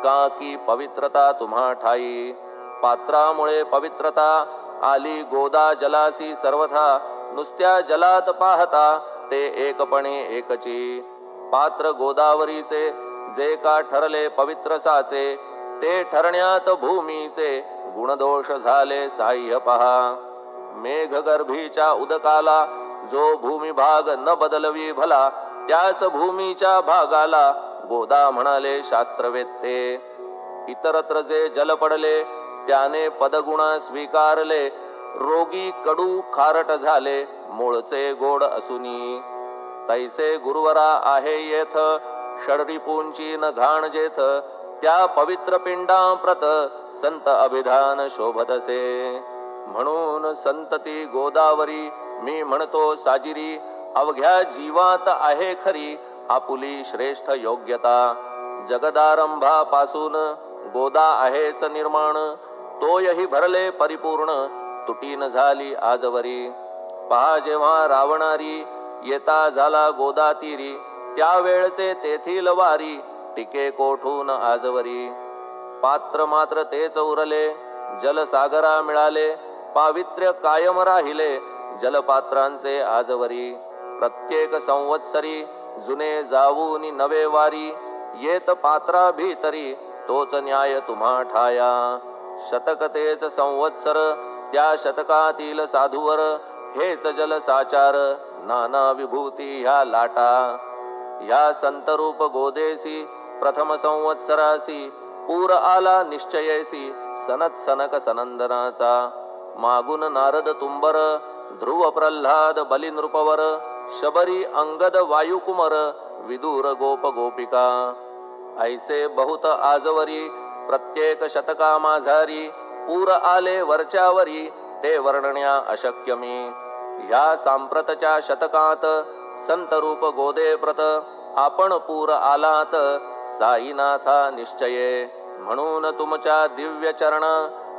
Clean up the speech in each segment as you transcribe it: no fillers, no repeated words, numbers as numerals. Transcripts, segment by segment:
का की पवित्रता तुम्हा ठाई. पात्रामुळे पवित्रता आली गोदा जलासी सर्वथा. नुसत्या जलात पाहता ते एकपणे एकची. पात्र गोदावरीचे जे का ठरले पवित्र साचे. ते ठरण्यात भूमीचे गुणदोष झाले साह्य पहा. मेघगर्भीच्या उदकाला जो भूमिभाग न बदलवी भला. त्याच भूमीच्या भागाला गोदा म्हणाले शास्त्रवेत्ते. इतरत्र जे जल पडले त्याने पदगुण स्वीकारले. रोगी कडू खारट झाले मूळचे गोड असुनी. तैसे गुरुवरा आहे येथ षडरिपूंची न घाण जेथ. त्या पवित्र पिंडाप्रत संत अभिधान शोभतसे. म्हणून संतती गोदावरी मी म्हणतो साजिरी. अवघ्या जीवात आहे खरी आपुली श्रेष्ठ योग्यता. जगदारंभापासून गोदा आहेच निर्माण. तोयही भरले परिपूर्ण तुटीन झाली आजवरी. पहा जेव्हा रावणारी येता झाला गोदा तीरी. त्यावेळचे तेथील वारी टिके कोठून आजवरी. पात्र मात्र तेच उरले जलसागरा मिळाले. पावित्र्य कायम राहिले जलपात्रांचे आजवरी. प्रत्येक संवत्सरी जुने जाऊनी नवे वारी. येत पात्रा भीतरी तोच न्याय तुम्हा ठाया. शतक तेच संवत्सर त्या शतकातील साधूवर. हेच जल साचार नाना विभूती ह्या लाटा. ह्या संतरूप गोदेसी प्रथम संवत्सरासी. पूर आला निश्चयेसी सनत सनक सनंदनाचा. मागून नारद तुंबर ध्रुव प्रल्हाद बली नृपवर. शबरी अंगद वायुकुमर विदूर गोप गोपिका. ऐसे बहुत आजवरी प्रत्येक शतका माझारी. पूर आले वरच्यावरी ते वर्णण्या अशक्य मी. ह्या सांप्रतच्या शतकात संतरूप गोदे प्रत. आपण पूर आलात साईनाथा निश्चये. म्हणून तुमच्या दिव्य चरण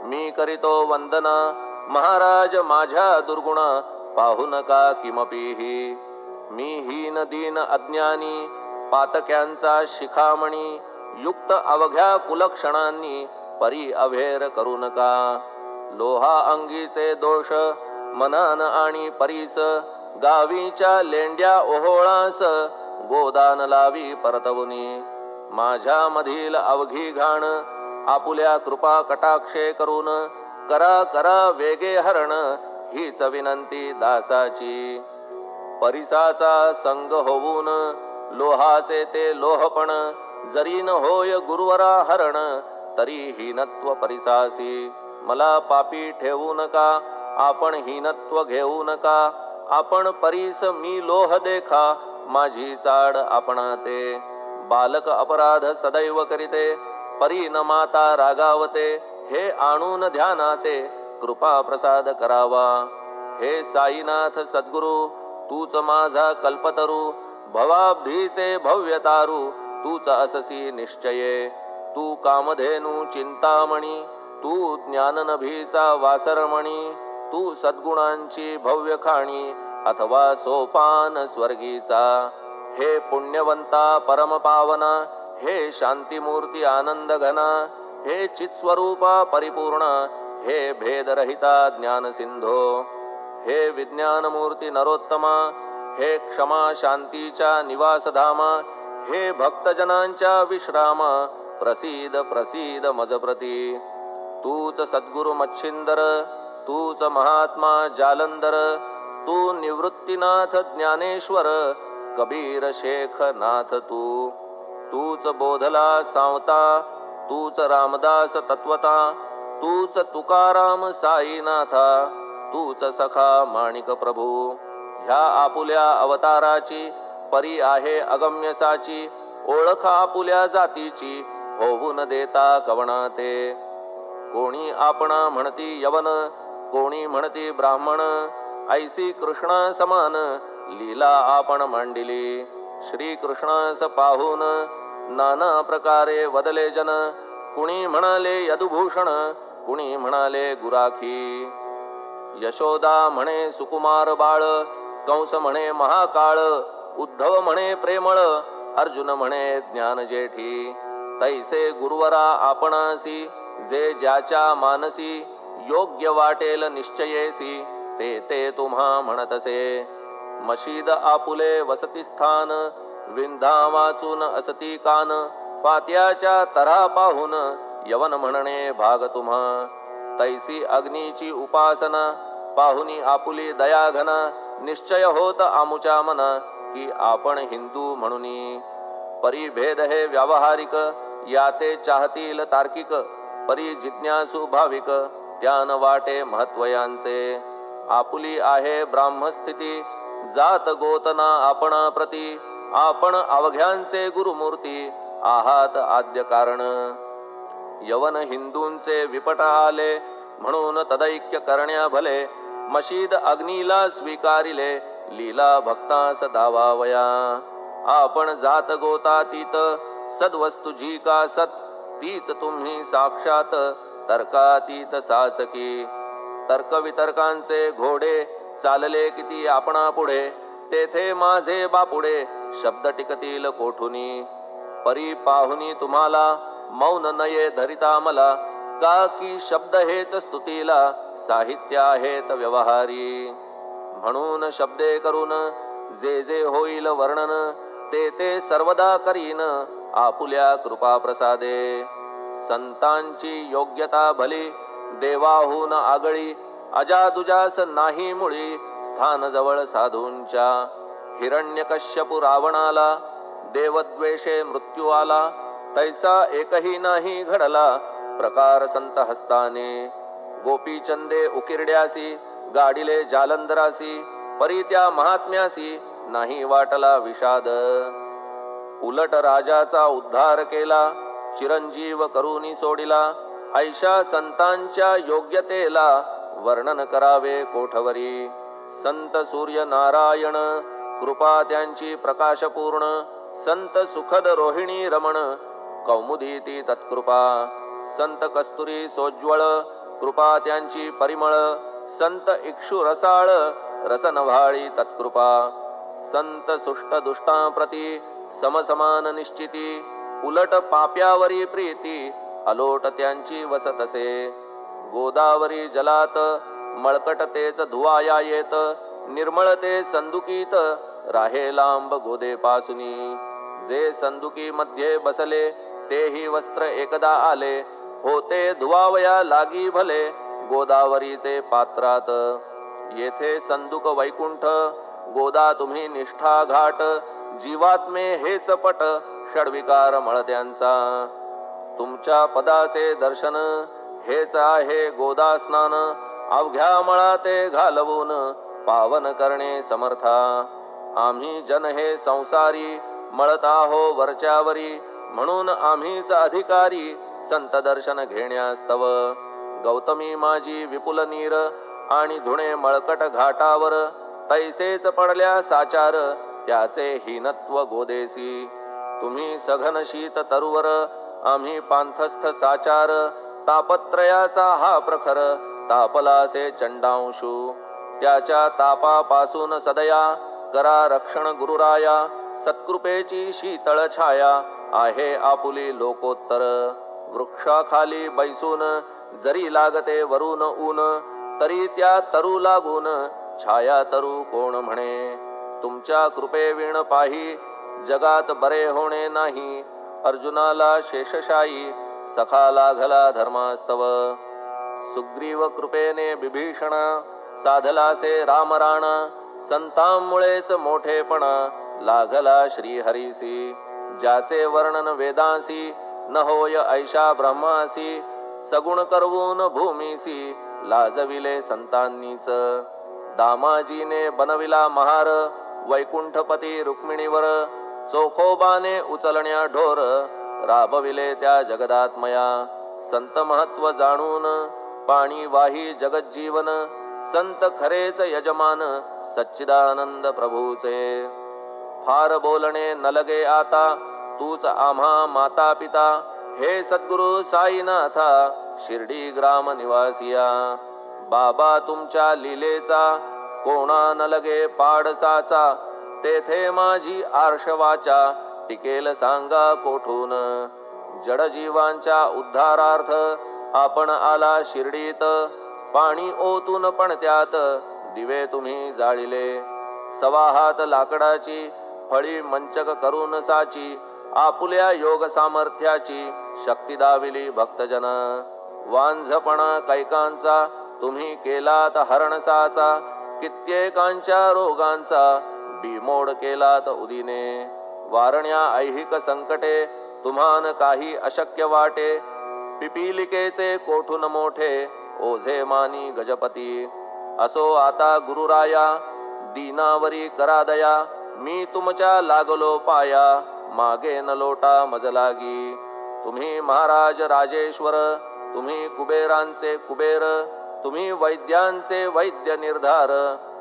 मी करीतो वंदना. महाराज माझ्या दुर्गुण पाहू नका किमपीही. मी हीन दीन अज्ञानी पातक्यांचा शिखामणी. युक्त अवघ्या कुलक्षणांनी परी अभेर करू नका. लोहा अंगीचे दोष मनान आणि परीस. गावीच्या लेंड्या ओहोळास गोदान लावी परतवुनी. माझ्या मधील अवघी घाण आपुल्या कृपा कटाक्षे करून. करा करा वेगे हरण हीच विनंती दासाची. परिसाचा संग होऊन लोहाचे ते लोहपण. जरी न होय गुरुवरा हरण तरी हीनत्व परिसासी. मला पापी ठेवू नका आपण हीनत्व घेऊ नका. आपण परीस मी लोह देखा माझी चाड आपणाते. बालक अपराध सदैव करीते परी न माता रागावते. हे आणून ध्यानाते कृपा प्रसाद करावा. हे साईनाथ सद्गुरु तूच माझा कल्पतरू. भवाब्धीचे भव्यतारू तूच अससी निश्चये. तू कामधेनू चिंतामणी. तू ज्ञाननभीचा वासरमणी. तू सद्गुणांची भव्य खाणी अथवा सोपान स्वर्गीचा. हे पुण्यवंता परम पावना. हे शांतीमूर्ती आनंद घना. हे चित्स्वरूपा परिपूर्ण. हे भेदरहिता ज्ञान सिंधो. हे विज्ञानमूर्ती नरोत्तमा. हे क्षमा शांतीच्या निवासधामा. हे भक्तजनांच्या विश्राम. प्रसीद प्रसीद मजप्रती. तूच सद्गुरु मच्छिंदर. तूच महात्मा जालंधर. तू निवृत्तीनाथ ज्ञानेश्वर. कबीर शेख नाथ तू. तूच बोधला सांवता. तूच रामदास तत्वता. तूच तुकाराम साईनाथा. तूच सखा माणिक प्रभू. ह्या आपुल्या अवताराची परी आहे अगम्यसाची. ओळख आपुल्या जातीची होऊ न देता कवणाते. कोणी आपणा म्हणती यवन. कोणी म्हणती ब्राह्मण. ऐसी कृष्णा समान लीला आपण मांडिली. श्री कृष्णास पाहून नाना प्रकारे वदले जन. कुणी म्हणाले यदुभूषण. कुणी म्हणाले गुराखी. यशोदा म्हणे सुकुमार बाळ. कंस म्हणे महाकाळ. उद्धव म्हणे प्रेमळ. अर्जुन म्हणे ज्ञान जेठी. तैसे गुरुवरा आपणासी जे ज्याच्या मानसी योग्य वाटेल निश्चयेसी ते ते तुम्हा म्हणतसे. मशीद आपुले वसती स्थान विंधा वाचून असती कान फात्याच्या तरा पाहून यवन म्हणणे भाग तुम्हा. तैसी अग्नीची उपासना पाहुनी आपुली दयाघना निश्चय होत आमुच्या मना की आपण हिंदू म्हणूनी. परिभेद हे व्यावहारिक याते चाहतील तार्किक परी जिज्ञासू भाविक त्यान वाटे महत्वयांचे. आपुली आहे ब्राह्मस्थिती जात गोतना आपणा प्रती आपण अवघ्यांचे गुरुमूर्ती आहात आद्य कारण. यवन हिंदूंचे विपट आले म्हणून तदैक्य करण्या भले मशीद अग्नीला स्वीकारिले लीला भक्तास दावावया. आपण जात गोतातीत सद्वस्तू जी का सत तीच तुम्ही साक्षात तर्कातीत साचकी. तर्क वितर्कांचे घोडे चालले किती आपणा पुढे तेथे माझे बापुडे शब्द टिकतील कोठुनी. परी पाहुनी तुम्हाला मौन नये धरिता मला का की शब्द हेच स्तुतीला साहित्य आहेत व्यवहारी. म्हणून शब्दे करून जे जे होईल वर्णन ते ते सर्वदा करीन आपुल्या कृपा प्रसादे. संतांची योग्यता भली देवाहून आगळी अजादुजास नाही मुळी स्थान जवळ साधूंच्या. हिरण्यकश्यपू रावणाला देवद्वेषे मृत्यू आला तैसा एकही नाही घडला प्रकार संत हस्ताने. गोपीचंदे उकिरड्यासी गाडिले जालंधरासी परी त्या महात्म्यासी नाही वाटला विषाद. उलट राजाचा उद्धार केला चिरंजीव करूनी सोडिला ऐशा संतांच्या योग्यतेला वर्णन करावे कोठवरी. संत सूर्य नारायण कृपा त्यांची प्रकाशपूर्ण संत सुखद रोहिणी रमण कौमुदी ती तत्कृपा. संत कस्तुरी सोज्वळ कृपा त्यांची परिमळ संत इक्षु रसाळ रसनव्हाळी तत्कृपा. संत सुष्ट दुष्टांप्रती समसमान निश्चिती उलट पाप्यावरी प्रीती अलोट त्यांची वसतसे. गोदावरी जलात मळकट तेच धुवाया येत निर्मळते संदुकीत राहे लांब गोदे पासुनी. जे संदुकी मध्ये बसले तेही वस्त्र एकदा आले होते धुवावया लागी भले गोदावरीचे पात्रात. येथे संदुक वैकुंठ गोदा तुम्ही निष्ठा घाट जीवात्मे हेच पट षडविकार मळत्यांचा. तुमच्या पदाचे दर्शन हेच आहे गोदा स्नान अवघ्या मळाते घालवून पावन करणे समर्था. आम्ही जन हे संसारी मळत आहो वरच्यावरी म्हणून आम्हीच अधिकारी संत दर्शन घेण्यास्तव. गौतमी माझी विपुल नीर आणि धुणे मळकट घाटावर तैसेच पडल्या साचार त्याचे हीनत्व गोदेसी. तुम्ही सघन शीत तरुवर आम्ही पांथस्थ साचार तापत्रयाचा हा प्रखर तापलासे चंडांशू. त्याच्या तापापासून सदया करा रक्षण गुरुराया सत्कृपेची शीतळ छाया आहे आपुली लोकोत्तर. वृक्षाखाली बैसून जरी लागते वरून ऊन तरी त्या तरू लागून छाया तरू कोण म्हणे. तुमच्या कृपेविण पाही जगात बरे होणे नाही अर्जुनाला शेषशायी सखा लागला धर्मास्तव. सुग्रीव कृपेने बिभीषण साधलासे रामराण संतांमुळेच मोठेपणा लागला श्रीहरीसी. ज्याचे वर्णन वेदांसी न होय ऐशा ब्रह्मासी सगुण करवून भूमीसी लाजविले संतांनीच. दामाजीने बनविला महार वैकुंठपती रुक्मिणीवर चोखोबाने उचलण्या ढोर राबविले त्या जगदात्मया. संत महत्व जाणून पाणी वाही जगज्जीवन संत खरेच यजमान सच्चिदानंद प्रभूचे. फार बोलणे न लगे आता तूच आम्हा माता पिता हे सद्गुरु साईनाथा शिर्डी ग्राम निवासिया. बाबा तुमच्या लीलेचा कोणा न लगे पाडसाचा तेथे माझी आर्षवाचा टिकेल सांगा कोठून. जडजीवांच्या उद्धारार्थ आपण आला शिर्डीत. पाणी ओतून पण त्यात दिवे तुम्ही जाळिले. सवा हात लाकडाची फळी मंचक करून साची, आपुल्या योग सामर्थ्याची शक्ती दाविली भक्तजन. वांझपणा कैकांचा तुम्ही केलात हरणसाचा, कित्येकांच्या रोगांचा बिमोड केलात उदिने. वारण्या ऐहिक संकटे तुम्हान काही अशक्य वाटे, पिपीलिकेचे कोठून मोठे ओझे मानी गजपती. असो आता गुरुराया दीनावरी करा दया, मी तुमच्या लागलो पाया मागे न लोटा मज लागी. तुम्ही महाराज राजेश्वर, तुम्ही कुबेरांचे कुबेर, तुम्ही वैद्यांचे वैद्य निर्धार,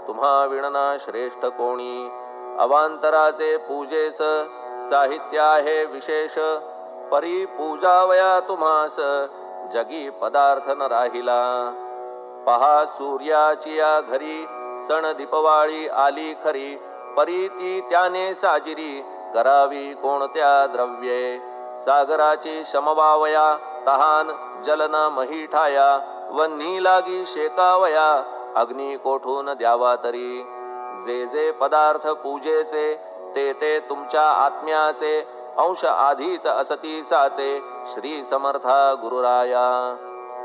तुम्हा विणना श्रेष्ठ कोणी. अवांतराचे पूजेस साहित्य आहे विशेष, परी पूजावया तुम्हास जगी पदार्थ न राहिला. पहा सूर्याची या घरी सण दीपवाळी आली खरी, परी ती त्याने साजिरी करावी कोणत्या द्रव्ये. सागराची शमवावया तहान जलना मही ठाया, वन्ही लागी शेकावया अग्नी कोठून द्यावा तरी. जे जे पदार्थ पूजेचे ते ते तुमच्या आत्म्याचे, अंश आधीच असती साचे श्री समर्था गुरुराया.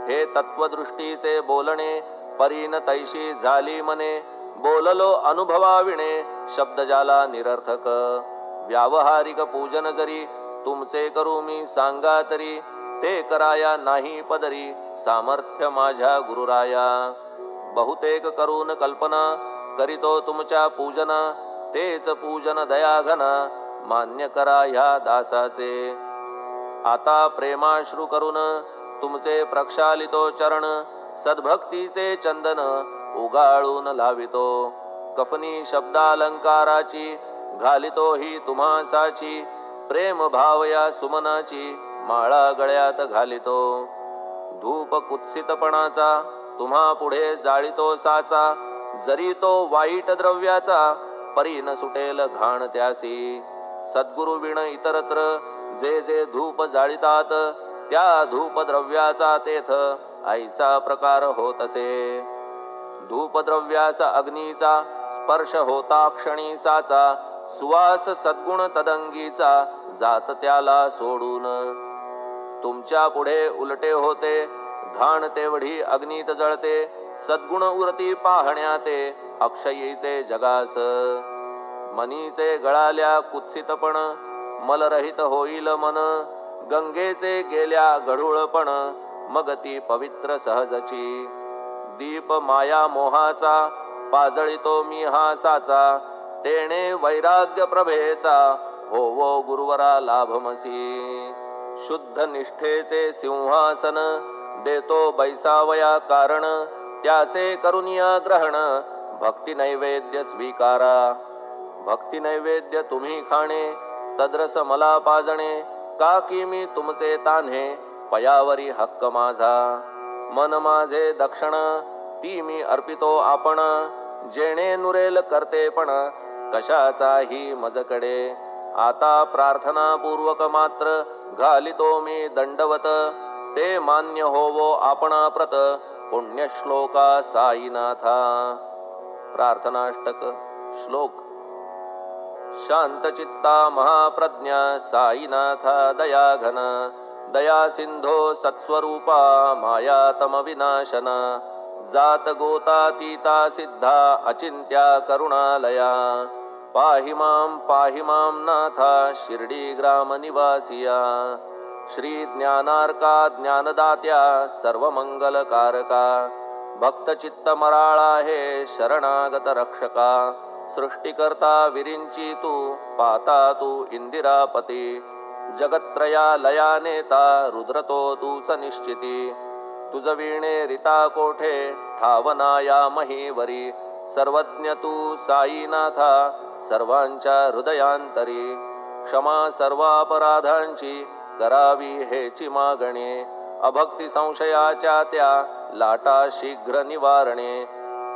हे तत्वदृष्टीचे बोलणे परीन तैशी झाली मने, बोललो अनुभवाविणे शब्द जाला निरर्थक. व्यावहारिक पूजन जरी तुमचे करू मी सांगा तरी, ते कराया नाही पदरी सामर्थ्य माझ्या गुरुराया. बहुतेक करून कल्पना करीतो तुमच्या पूजना, तेच पूजन दयाघन मान्य करा ह्या दासाचे. आता प्रेमाश्रू करून तुमचे प्रक्षालितो चरण, सद्भक्तीचे चंदन उगाळून लावितो. कफनी शब्दालंकाराची घालितो ही तुम्हासाची, प्रेम भाव या सुमनाची माळा गळ्यात घालितो. धूप कुत्सितपणाचा तुम्हा पुढे जाळितो साचा, जरी तो वाईट द्रव्याचा परी न सुटेल घाण त्यासी. सद्गुरु विण इतरत्र जे जे धूप जाळितात, त्या धूप द्रव्याचा तेथ ऐसा प्रकार होत असे. धूप द्रव्याचा अग्नीचा स्पर्श होता क्षणी साचा, सुवास सद्गुण तदंगीचा जात त्याला सोडून. तुमच्या पुढे उलटे होते घाण तेवढी अग्नीत जळते, सद्गुण उरती पाहण्याते अक्षयीचे जगास. मनीचे गळाल्या कुत्सितपण मलरहित होईल मन, गंगेचे गेल्या गढूळपण मग ती पवित्र सहजची. दीप माया मोहाचा पाजळितो मी हा साचा, तेणे वैराग्य प्रभेचा होवो गुरुवरा लाभमसी. शुद्ध निष्ठेचे सिंहासन देतो बैसावया कारण, त्याचे करुनिया ग्रहण भक्ती नैवेद्य स्वीकारा. भक्ती नैवेद्य तुम्ही खाणे तद्रस मला पाजणे, का की मी तुमचे तान्हे पयावरी हक्क माझा. मन माझे दक्षिण ती मी अर्पितो आपण, जेणे नुरेल करतेपण कशाचाही मजकडे. आता प्रार्थना पूर्वक मात्र घालितो मी दंडवत, ते मान्य होवो आपणा प्रत पुण्य श्लोका साईनाथा. प्रार्थनाष्टक श्लोक. शांतचित्ता महाप्रज्ञा साईनाथा दयाघन, दया सिंधो सत्स्वरूपा मायातम विनाशन. जात गोतातीता सिद्धा अचिंत्या करुणालया, पाहि मां नाथा शिर्डी ग्राम निवासिया. श्री ज्ञानार्का ज्ञानदात्या सर्वमंगलकारका, भक्त चित्त मराळा हे शरणागत रक्षका. सृष्टिकर्ता विरिंची तू पाता तू इंदिरापती, जगत्त्रया लया नेता रुद्रतो तूच निश्चिती. तुझ वीणे रिता कोठे ठावना या महीवरी, सर्वज्ञ तू साईनाथा सर्वांच्या हृदयांतरी. क्षमा सर्वापराधांची करावी हेची मागणे, अभक्ती संशयाच्या त्या लाटा शीघ्र निवारणे.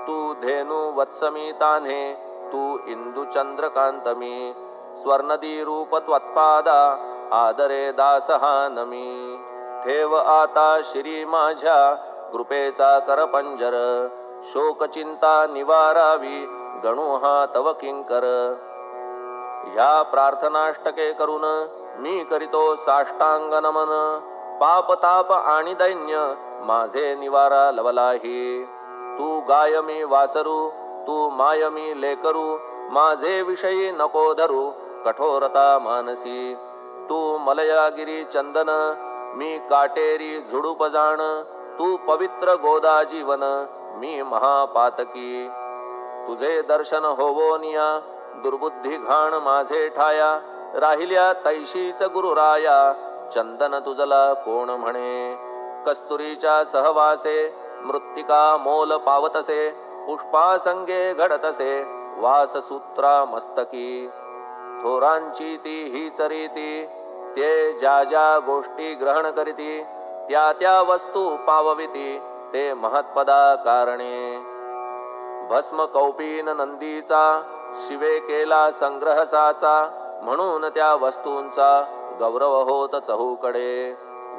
तू धेनु वत्समी तान्हे तू इंदू चंद्रकांतमी, स्वर्णदी रूप त्वत्पादा आदरे दास हा नमी. ठेव आता श्री माझ्या कृपेचा करपंजर. शोक चिंता निवारावी गणू हा तव किंकर. ह्या प्रार्थनाष्टके करून मी करीतो साष्टांग नमन. पाप ताप आणि दैन्य माझे निवारा लवलाही. तू गाय मी वासरू, तू माय मी लेकरू. माझे विषयी नको धरू कठोरता मानसी. तू मलयागिरी चंदन, मी काटेरी झुडूप जाण. तू पवित्र गोदा जीवन, मी महापातकी. तुझे दर्शन होवोनिया दुर्बुद्धी घाण माझे ठाया. राहिल्या तैशीच गुरुराया, चंदन तुझला कोण म्हणे. कस्तुरीच्या सहवासे मृत्तिका मोल पावतसे. पुष्पासंगे घडतसे वाससूत्रा मस्तकी. थोरांची ती हीच रीती, ते ज्या ज्या गोष्टी ग्रहण करीती. त्या त्या वस्तू पावविती ते महत्पदा कारणे. भस्म कौपीन नंदीचा, शिवे केला संग्रह साचा. म्हणून त्या वस्तूंचा गौरव होत चहूकडे.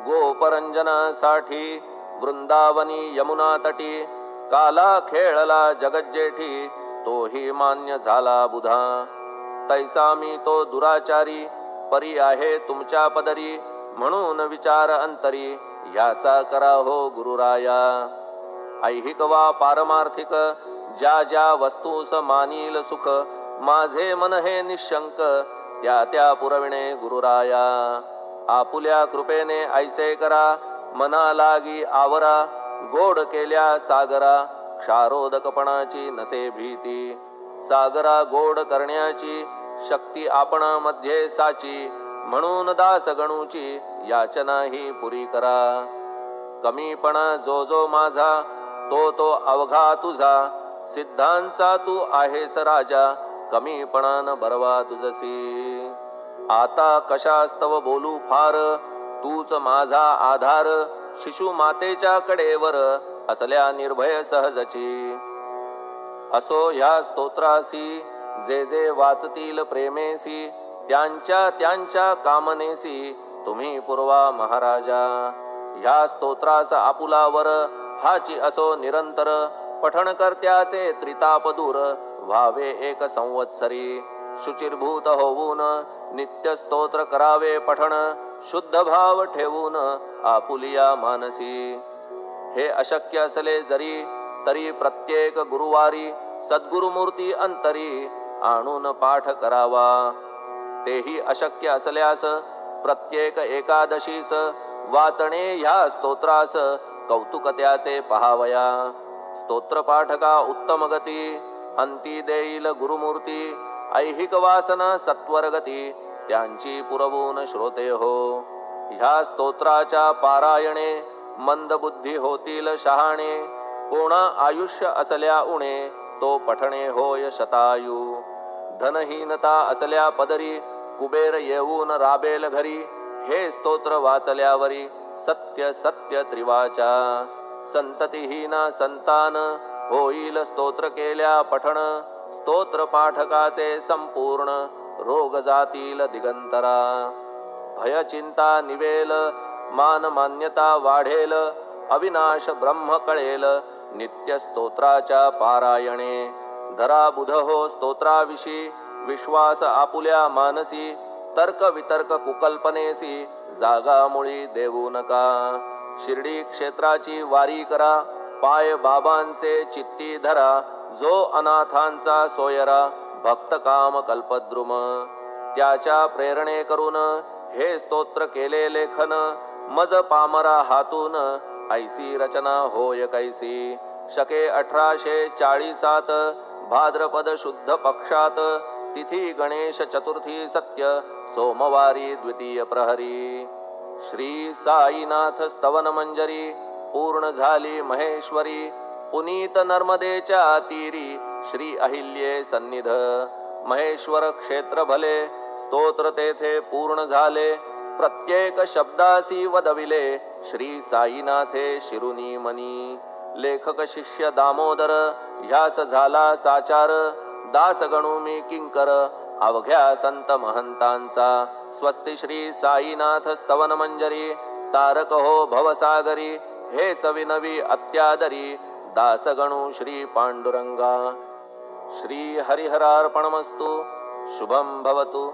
गोपरंजनासाठी वृंदावनी यमुना तटी. काला खेळला जगज्जेठी, तोही मान्य झाला बुधा. तैसा मी तो दुराचारी, परी आहे तुमच्या पदरी. म्हणून विचार अंतरी, याचा करा हो गुरुराया. ऐहिक वा पारमार्थिक, ज्या ज्या वस्तूस मानील सुख. माझे मन हे निशंक, त्या त्या पुरविणे गुरुराया. आपुल्या कृपेने ऐसे करा, मना लागी आवरा. गोड केल्या सागरा, क्षारोदकपणाची नसे भीती. सागरा गोड करण्याची शक्ती आपणामध्ये साची. म्हणून दास गणूची याचना ही पुरी करा. कमीपणा जो जो माझा, तो तो अवघा तुझा. सिद्धांचा तू आहेस राजा, कमीपणान बरवा तुझसी. आता कशास्तव बोलू फार, तूच माझा आधार. शिशु मातेच्या कडेवर असल्या निर्भय सहजची. असो ह्या स्तोत्रासी, जे जे वाचतील प्रेमेसी. त्यांच्या त्यांच्या कामनेसी तुम्ही पुरवा महाराजा. ह्या स्तोत्रास आपुलावर हाची असो निरंतर. पठण करत्याचे त्रिताप दूर, व्हावे एक संवत्सरी. शुचिर्भूत होऊन नित्य स्तोत्र करावे पठण. शुद्ध भाव ठेवून आपुलिया मानसी. हे अशक्य असले जरी, तरी प्रत्येक गुरुवारी. सद्गुरुमूर्ती अंतरी आणून पाठ करावा. तेही अशक्य असल्यास प्रत्येक एकादशीस वाचणे ह्या स्तोत्रास कौतुक त्याचे पहावया. स्तोत्र पाठका उत्तम गती, अंती देईल गुरुमूर्ती. ऐहिक वासना सत्वरगती, त्यांची पुरवून श्रोते हो. ह्या स्तोत्राच्या पारायणे मंदबुद्धी होतील शहाणे. कोणा आयुष्य असल्या उणे, तो पठणे होय शतायू. धनहीनता असल्या पदरी, कुबेर येऊन राबेल घरी. हे स्तोत्र वाचल्यावरी सत्य सत्य त्रिवाचा. संततिहीना संतान होईल स्तोत्र केल्या पठण. स्तोत्र पाठकाचे संपूर्ण रोग जातील दिगंतरा. भय चिंता निवेल, मान मान्यता वाढेल. अविनाश ब्रह्म कळेल नित्य स्तोत्राच्या पारायणे. धरा बुध हो स्तोत्राविषयी, विश्वास आपुल्या मानसी. तर्क वितर्क कुकल्पनेसी, जागा मुळी देऊ नका. शिर्डी क्षेत्राची वारी करा, पाय बाबांचे चित्ती धरा. जो अनाथांचा सोयरा, भक्त काम कल्पद्रुम. त्याच्या प्रेरणे करून हे स्तोत्र केले लेखन. मज पामरा हातून ऐसी रचना होय कैसी. शके 1840 भाद्रपद शुद्ध पक्षात. तिथी गणेश चतुर्थी सत्य, सोमवारी द्वितीय प्रहरी. श्री साईनाथ स्तवन मंजरी पूर्ण झाली महेश्वरी. पुनीत नर्मदेच्या तीरी, श्री अहिल्ये सन्निध. महेश्वर क्षेत्र भले, स्तोत्र तेथे पूर्ण झाले. प्रत्येक शब्दासी वदविले, श्री साईनाथे शिरुनी मनी. लेखक शिष्य दामोदर, ह्यास झाला साचार. दास गणू मी किंकर, अवघ्या संत महंतांचा. स्वस्ति श्री साईनाथ स्तवन मंजरी तारक हो भवसागरी हेच विनवी अत्यादरी दासगणू श्री पांडुरंगा। श्री हरिहरार्पणमस्तु। शुभं भवतु।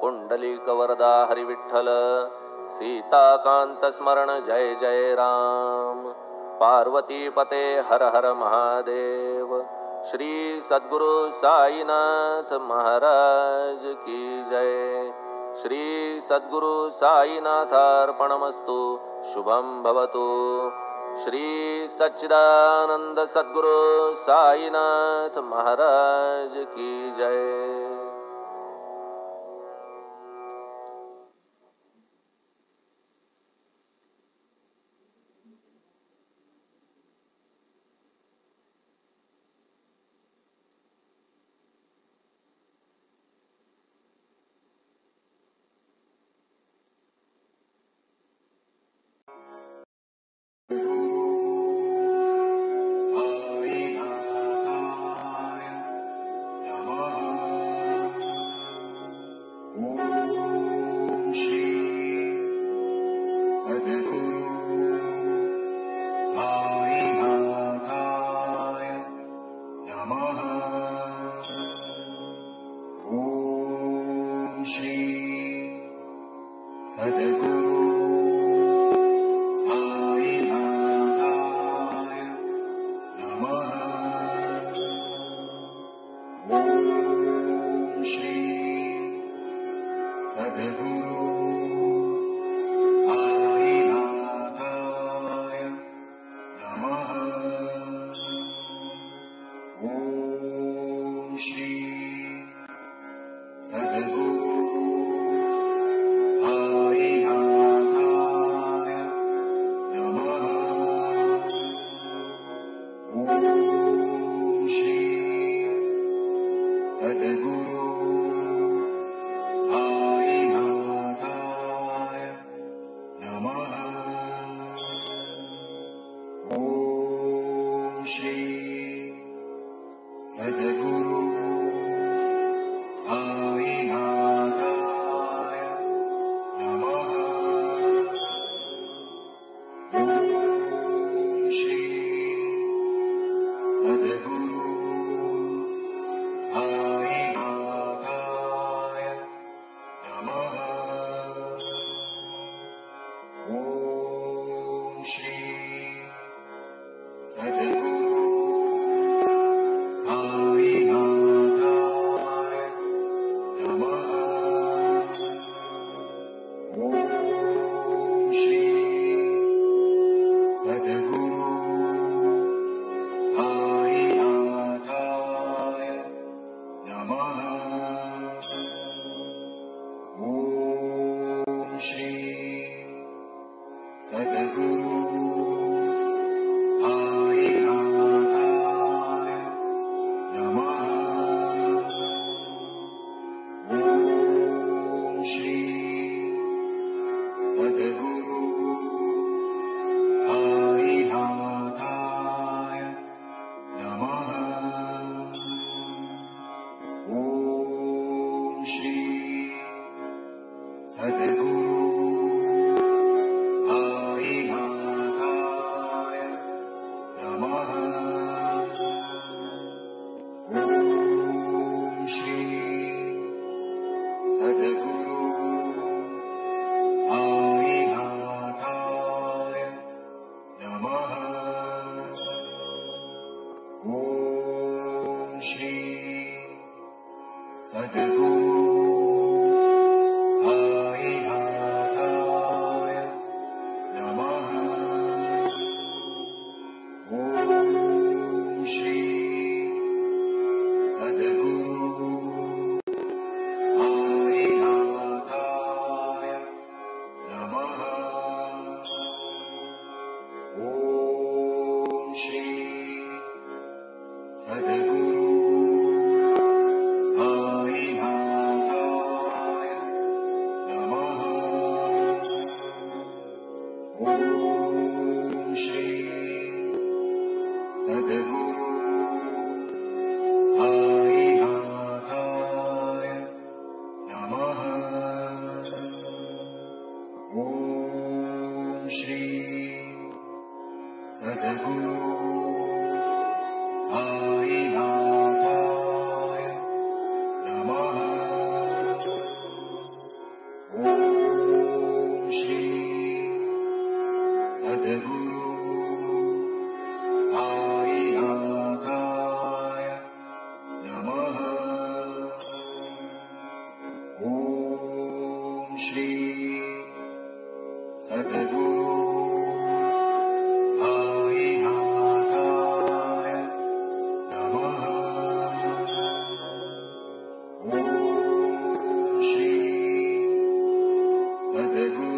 पुंडलिक वरदा हरिविठ्ठल। सीताकांत स्मरण जय जय राम। पार्वती पते हर हर महादेव। श्री सद्गुरु साईनाथ महाराज की जय। श्री सद्गुरु साईनाथार्पणमस्तु। शुभं भवतु। श्री सच्चिदानंद सद्गुरु साईनाथ महाराज की जय। सद्गुरु साईनाथाय नमः। ॐ श्री सद्गुरु साईनाथाय नमः। ॐ श्री सद्गुरु साईनाथाय नमः। ॐ श्री सद्गुरु